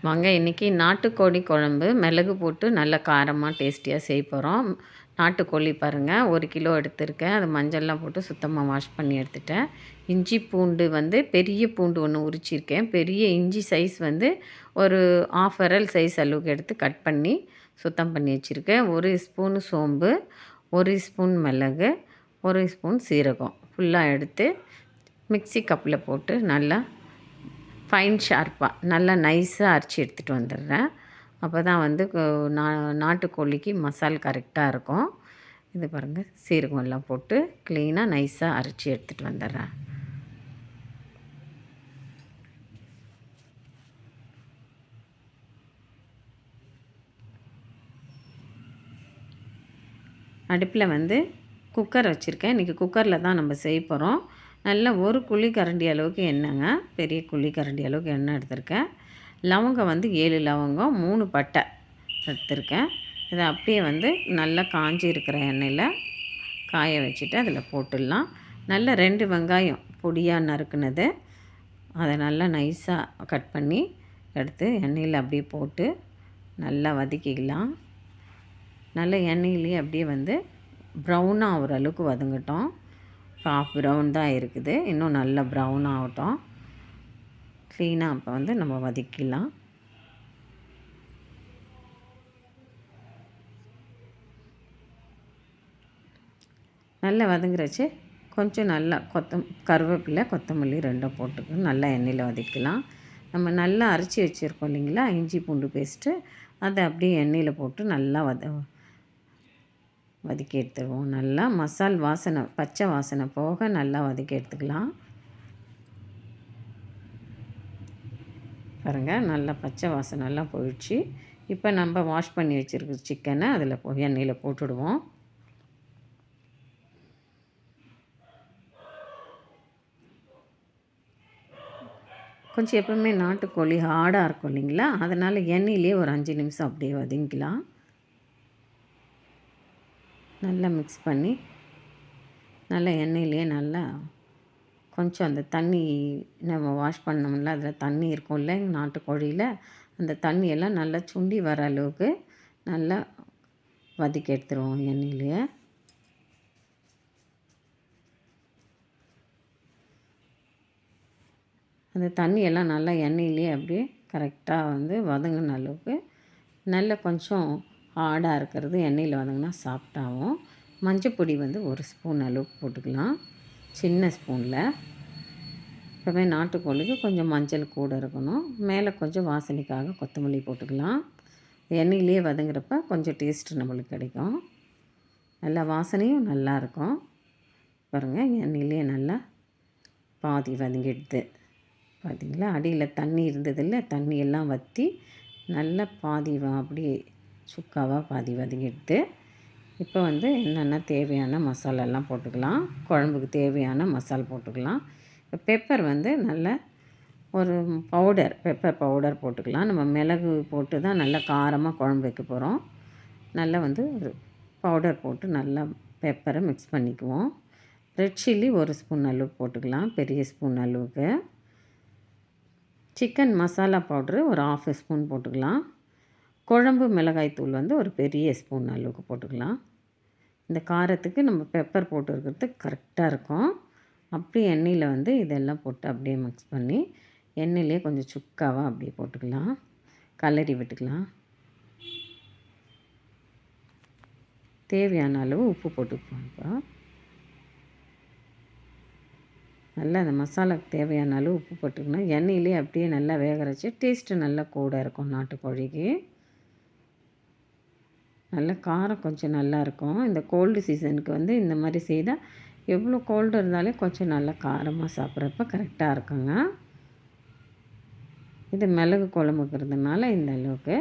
வாங்க இன்றைக்கி நாட்டுக்கோழி குழம்பு மிளகு போட்டு நல்ல காரமாக டேஸ்டியாக செய்ய போகிறோம். நாட்டுக்கோழி பாருங்கள், 1 கிலோ எடுத்திருக்கேன். அது மஞ்சள்லாம் போட்டு சுத்தமாக வாஷ் பண்ணி எடுத்துட்டேன். இஞ்சி பூண்டு வந்து பெரிய பூண்டு ஒன்று உரிச்சிருக்கேன். பெரிய இஞ்சி சைஸ் வந்து ஒரு ½ விரல் சைஸ் அளவுக்கு எடுத்து கட் பண்ணி சுத்தம் பண்ணி வச்சுருக்கேன். 1 ஸ்பூன் சோம்பு, 1 ஸ்பூன் மிளகு, 1 ஸ்பூன் சீரகம் ஃபுல்லாக எடுத்து மிக்ஸி கப்பில் போட்டு நல்லா ஃபைன் ஷார்ப்பாக நல்லா நைஸாக அரைச்சி எடுத்துகிட்டு வந்துடுறேன். அப்போ தான் வந்து நாட்டுக்கோழிக்கு மசால் கரெக்டாக இருக்கும். இது பாருங்கள், சீரகம் எல்லாம் போட்டு க்ளீனாக நைஸாக அரைச்சி எடுத்துகிட்டு வந்துடுறேன். அடுப்பில் வந்து குக்கர் வச்சுருக்கேன். இன்றைக்கி குக்கரில் தான் நம்ம செய்ய போகிறோம். நல்லா 1 குழிக்கரண்டி அளவுக்கு எண்ணெய்ங்க, பெரிய குழிக்கரண்டி அளவுக்கு எண்ணெய் எடுத்திருக்கேன். லவங்கம் வந்து 7 லவங்கம், 3 பட்டை எடுத்திருக்கேன். இதை அப்படியே வந்து நல்லா காஞ்சி இருக்கிற எண்ணெயில் காய வச்சுட்டு அதில் போட்டுடலாம். நல்லா 2 வெங்காயம் பொடியாக நறுக்குனது, அதை நல்லா நைஸாக கட் பண்ணி எடுத்து எண்ணெயில் அப்படியே போட்டு நல்லா வதக்கிக்கலாம். நல்ல எண்ணெயிலேயே அப்படியே வந்து ப்ரௌனாக ஆகிற அளவுக்கு வதங்கட்டும். ஹாஃப் ப்ரௌன் தான் இருக்குது, இன்னும் நல்லா ப்ரௌன் ஆகட்டும். க்ளீனாக அப்போ வந்து நம்ம வதக்கிடலாம். நல்லா வதங்குறச்சு கொஞ்சம் நல்லா கருவேப்பிலை, கொத்தமல்லி 2 போட்டுக்கு நல்லா எண்ணெயில் வதக்கலாம். நம்ம நல்லா அரைச்சி வச்சுருக்கோம் இல்லைங்களா இஞ்சி பூண்டு பேஸ்ட்டு, அதை அப்படியே எண்ணெயில் போட்டு நல்லா வதக்கி எடுத்துடுவோம். நல்லா மசால் வாசனை, பச்சை வாசனை போக நல்லா வதக்கி எடுத்துக்கலாம். பாருங்கள், நல்லா பச்சை வாசனைலாம் போயிடுச்சு. இப்போ நம்ம வாஷ் பண்ணி வச்சுருக்க சிக்கனை அதில் எண்ணெயில் போட்டுடுவோம். கொஞ்சம் எப்போவுமே நாட்டுக்கோழி ஹார்டாக இருக்கும் இல்லைங்களா, அதனால் எண்ணெயிலே ஒரு 5 நிமிஷம் அப்படியே வதங்கிக்கலாம். நல்லா மிக்ஸ் பண்ணி நல்லா எண்ணெயிலே நல்லா கொஞ்சம் அந்த தண்ணி நம்ம வாஷ் பண்ணோம்ல, அதில் தண்ணி இருக்கும்ல நாட்டுக்கோழியில், அந்த தண்ணியெல்லாம் நல்லா சுண்டி வர அளவுக்கு நல்லா வதக்கி எடுத்துருவோம் எண்ணெயிலேயே. அந்த தண்ணியெல்லாம் நல்லா எண்ணெயிலே அப்படியே கரெக்டாக வந்து வதங்கின அளவுக்கு நல்லா கொஞ்சம் ஹார்டாக இருக்கிறது எண்ணெயில் வதங்கினா சாஃப்டாகும். மஞ்சப்பொடி வந்து 1 ஸ்பூன் அளவுக்கு போட்டுக்கலாம், சின்ன ஸ்பூனில். எப்போவுமே நாட்டுக்கோழிக்கு கொஞ்சம் மஞ்சள் கூட இருக்கணும். மேலே கொஞ்சம் வாசனைக்காக கொத்தமல்லி போட்டுக்கலாம். எண்ணெயிலே வதங்குறப்ப கொஞ்சம் டேஸ்ட்டு நம்மளுக்கு கிடைக்கும். நல்லா வாசனையும் நல்லாயிருக்கும். பாருங்கள், எண்ணெயிலே நல்லா பாதி வதங்கிடுது. பார்த்திங்களா, அடியில் தண்ணி இருந்ததில்ல, தண்ணியெல்லாம் வற்றி நல்லா பாதி அப்படியே சுக்காவாக பாதி வதங்கிடுது. இப்போ வந்து என்னென்ன தேவையான மசாலாலாம் போட்டுக்கலாம். குழம்புக்கு தேவையான மசாலா போட்டுக்கலாம். இப்போ பெப்பர் வந்து நல்ல ஒரு பெப்பர் பவுடர் போட்டுக்கலாம். நம்ம மிளகு போட்டு தான் நல்லா காரமாக குழம்பு வைக்க போகிறோம். நல்லா வந்து ஒரு பவுடர் போட்டு நல்லா பெப்பரை மிக்ஸ் பண்ணிக்குவோம். ரெட் சில்லி 1 ஸ்பூன் அளவுக்கு போட்டுக்கலாம், பெரிய ஸ்பூன் அளவுக்கு. சிக்கன் மசாலா பவுட்ரு ஒரு ½ ஸ்பூன் போட்டுக்கலாம். குழம்பு மிளகாய் தூள் வந்து ஒரு பெரிய ஸ்பூன் அளவுக்கு போட்டுக்கலாம். இந்த காரத்துக்கு நம்ம பெப்பர் போட்டு இருக்கிறதுக்கு கரெக்டாக இருக்கும். அப்படியே எண்ணெயில் வந்து இதெல்லாம் போட்டு அப்படியே மிக்ஸ் பண்ணி எண்ணெயிலே கொஞ்சம் சுக்காவாக அப்படியே போட்டுக்கலாம், கலரி விட்டுக்கலாம். தேவையான அளவு உப்பு போட்டுக்கலாம். இப்போ நல்லா அந்த மசாலாவுக்கு தேவையான அளவு உப்பு போட்டுக்கணும். எண்ணெயிலே அப்படியே நல்லா வேக வச்சு டேஸ்ட்டு நல்லா கூட இருக்கும். நாட்டுக்கோழிக்கு நல்ல காரம் கொஞ்சம் நல்லாயிருக்கும். இந்த கோல்டு சீசனுக்கு வந்து இந்த மாதிரி செய்தால் எவ்வளோ கோல்டு இருந்தாலே கொஞ்சம் நல்லா காரமாக சாப்பிட்றப்ப கரெக்டாக இருக்குங்க. இது மிளகு குழம்புக்கிறதுனால இந்த அளவுக்கு.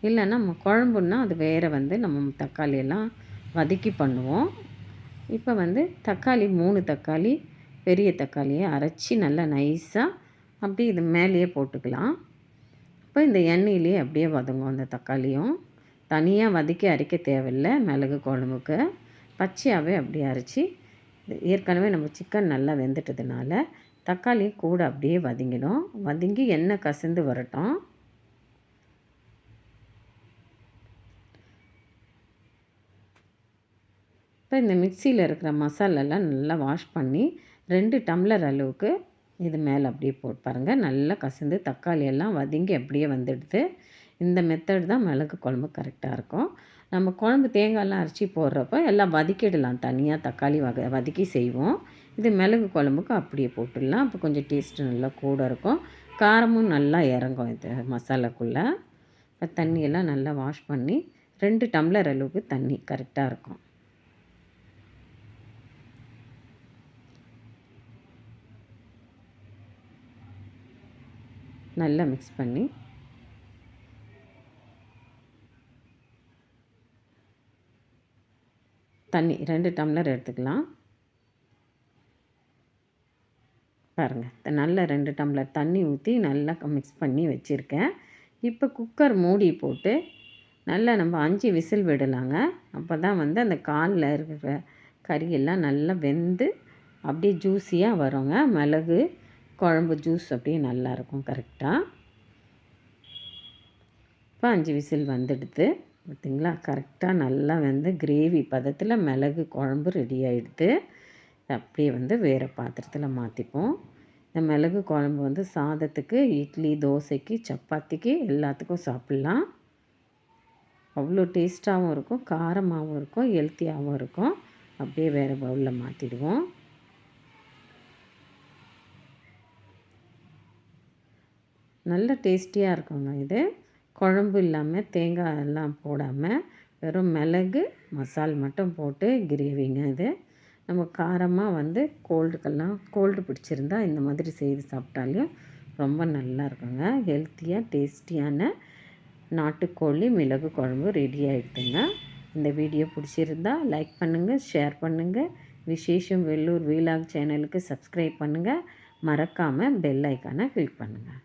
இல்லைன்னா நம்ம குழம்புன்னா அது வேறு வந்து நம்ம தக்காளியெல்லாம் வதக்கி பண்ணுவோம். இப்போ வந்து தக்காளி 3 தக்காளி பெரிய தக்காளியை அரைச்சி நல்லா நைஸாக அப்படி இது மேலேயே போட்டுக்கலாம். இப்போ இந்த எண்ணெயிலே அப்படியே வதங்கும். அந்த தக்காளியும் தனியாக வதக்கி அரைக்க தேவையில்லை. மிளகு குழம்புக்கு பச்சையாகவே அப்படியே அரைச்சி, ஏற்கனவே நம்ம சிக்கன் நல்லா வெந்துட்டதுனால தக்காளியும் கூட அப்படியே வதங்கிடும். வதங்கி எண்ணெய் கசிந்து வரட்டும். இப்போ இந்த மிக்சியில் இருக்கிற மசாலாலாம் நல்லா வாஷ் பண்ணி 2 டம்ளர் அளவுக்கு இது மேலே அப்படியே போட்டு பாருங்கள். நல்லா கசந்து தக்காளி எல்லாம் வதங்கி அப்படியே வந்துடுது. இந்த மெத்தட் தான் மிளகு குழம்பு கரெக்டாக இருக்கும். நம்ம குழம்பு தேங்காயெல்லாம் அரைச்சி போடுறப்போ எல்லாம் வதக்கிடலாம், தனியாக தக்காளி வதக்கி செய்வோம். இது மிளகு குழம்புக்கு அப்படியே போட்டுடலாம். அப்போ கொஞ்சம் டேஸ்ட்டு நல்லா கூட இருக்கும், காரமும் நல்லா இறங்கும் இது மசாலாக்குள்ளே. இப்போ தண்ணியெல்லாம் நல்லா வாஷ் பண்ணி 2 டம்ளர் அளவுக்கு தண்ணி கரெக்டாக இருக்கும். நல்லா மிக்ஸ் பண்ணி தண்ணி 2 டம்ளர் எடுத்துக்கலாம். பாருங்கள், நல்லா 2 டம்ளர் தண்ணி ஊற்றி நல்லா மிக்ஸ் பண்ணி வச்சுருக்கேன். இப்போ குக்கர் மூடி போட்டு நல்லா நம்ம 5 விசில் விடலாங்க. அப்போ தான் வந்து அந்த காலில் இருக்கிற கறியெல்லாம் நல்லா வெந்து அப்படியே ஜூஸியாக வருங்க. மிளகு குழம்பு ஜூஸ் அப்படியே நல்லாயிருக்கும் கரெக்டாக. இப்போ 5 விசில் வந்துடுது பார்த்திங்களா. கரெக்டாக நல்லா வந்து கிரேவி பதத்தில் மிளகு குழம்பு ரெடி ஆகிடுது. அப்படியே வந்து வேறு பாத்திரத்தில் மாற்றிப்போம். இந்த மிளகு குழம்பு வந்து சாதத்துக்கு, இட்லி, தோசைக்கு, சப்பாத்திக்கு எல்லாத்துக்கும் சாப்பிட்லாம். அவ்வளோ டேஸ்ட்டாகவும் இருக்கும், காரமாகவும் இருக்கும், ஹெல்த்தியாகவும் இருக்கும். அப்படியே வேறு பவுலில் மாற்றிடுவோம். நல்ல டேஸ்டியாக இருக்குங்க இது. குழம்பு இல்லாமல் தேங்காய் எல்லாம் போடாமல் வெறும் மிளகு மசால் மட்டும் போட்டு கிரேவிங்க இது. நம்ம காரமாக வந்து கோல்டு பிடிச்சிருந்தா இந்த மாதிரி செய்து சாப்பிட்டாலையும் ரொம்ப நல்லா இருக்குங்க. ஹெல்த்தியாக டேஸ்டியான நாட்டுக்கோழி மிளகு குழம்பு ரெடி ஆகிடுதுங்க. இந்த வீடியோ பிடிச்சிருந்தா லைக் பண்ணுங்கள், ஷேர் பண்ணுங்கள். விசேஷம் வெள்ளூர் வீலாக் சேனலுக்கு சப்ஸ்கிரைப் பண்ணுங்கள். மறக்காமல் பெல் ஐக்கானை கிளிக் பண்ணுங்கள்.